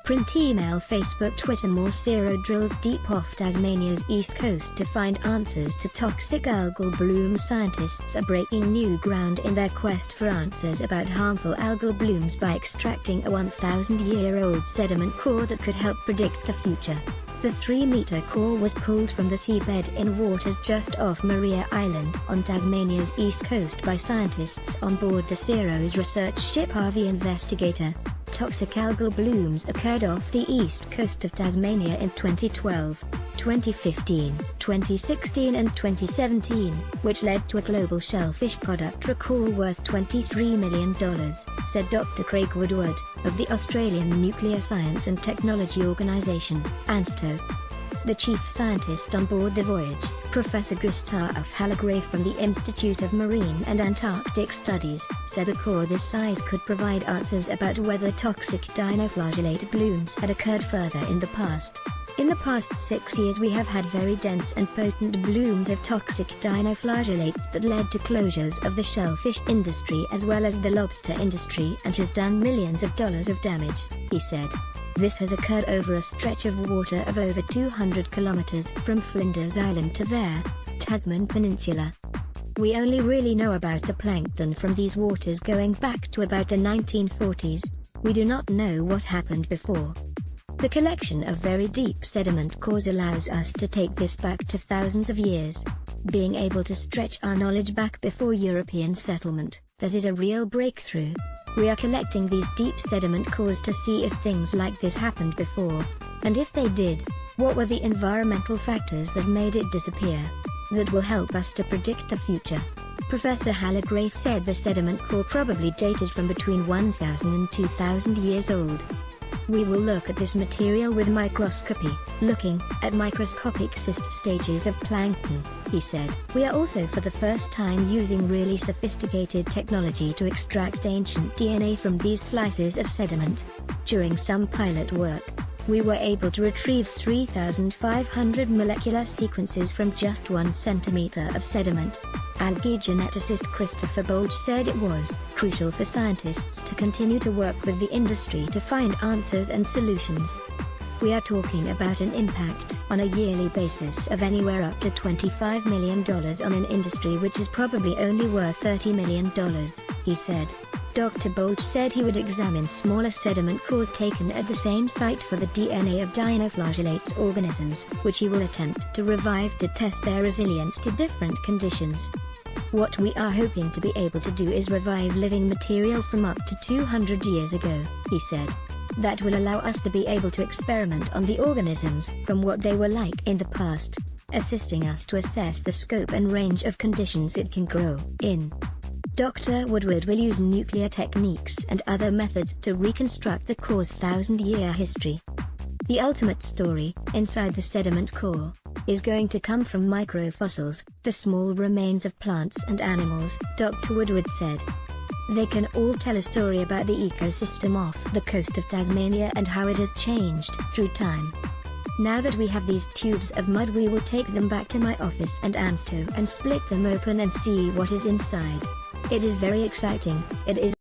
Print, email, Facebook, Twitter. More CSIRO drills deep off Tasmania's east coast to find answers to toxic algal blooms. Scientists are breaking new ground in their quest for answers about harmful algal blooms by extracting a 1,000-year-old sediment core that could help predict the future. The 3-meter core was pulled from the seabed in waters just off Maria Island on Tasmania's east coast by scientists on board the CSIRO's research ship RV Investigator. Toxic algal blooms occurred off the east coast of Tasmania in 2012, 2015, 2016 and 2017, which led to a global shellfish product recall worth $23 million, said Dr. Craig Woodward, of the Australian Nuclear Science and Technology Organisation, ANSTO. The chief scientist on board the voyage, Professor Gustav Hallegrave from the Institute of Marine and Antarctic Studies, said a core this size could provide answers about whether toxic dinoflagellate blooms had occurred further in the past. In the past 6 years we have had very dense and potent blooms of toxic dinoflagellates that led to closures of the shellfish industry as well as the lobster industry and has done millions of dollars of damage, he said. This has occurred over a stretch of water of over 200 kilometers from Flinders Island to there, Tasman Peninsula. We only really know about the plankton from these waters going back to about the 1940s, we do not know what happened before. The collection of very deep sediment cores allows us to take this back to thousands of years. Being able to stretch our knowledge back before European settlement, that is a real breakthrough. We are collecting these deep sediment cores to see if things like this happened before, and if they did, what were the environmental factors that made it disappear. That will help us to predict the future. Professor Hallegrave said the sediment core probably dated from between 1,000 and 2,000 years old. We will look at this material with microscopy, looking at microscopic cyst stages of plankton, he said. We are also for the first time using really sophisticated technology to extract ancient DNA from these slices of sediment. During some pilot work, we were able to retrieve 3,500 molecular sequences from just 1 centimeter of sediment. Algae geneticist Christopher Bolge said it was crucial for scientists to continue to work with the industry to find answers and solutions. We are talking about an impact on a yearly basis of anywhere up to $25 million on an industry which is probably only worth $30 million, he said. Dr. Bolge said he would examine smaller sediment cores taken at the same site for the DNA of dinoflagellates organisms, which he will attempt to revive to test their resilience to different conditions. What we are hoping to be able to do is revive living material from up to 200 years ago, he said. That will allow us to be able to experiment on the organisms from what they were like in the past, assisting us to assess the scope and range of conditions it can grow in. Dr. Woodward will use nuclear techniques and other methods to reconstruct the core's 1,000-year history. The ultimate story, inside the sediment core, is going to come from microfossils, the small remains of plants and animals, Dr. Woodward said. They can all tell a story about the ecosystem off the coast of Tasmania and how it has changed through time. Now that we have these tubes of mud, we will take them back to my office and ANSTO and split them open and see what is inside. It is very exciting, it is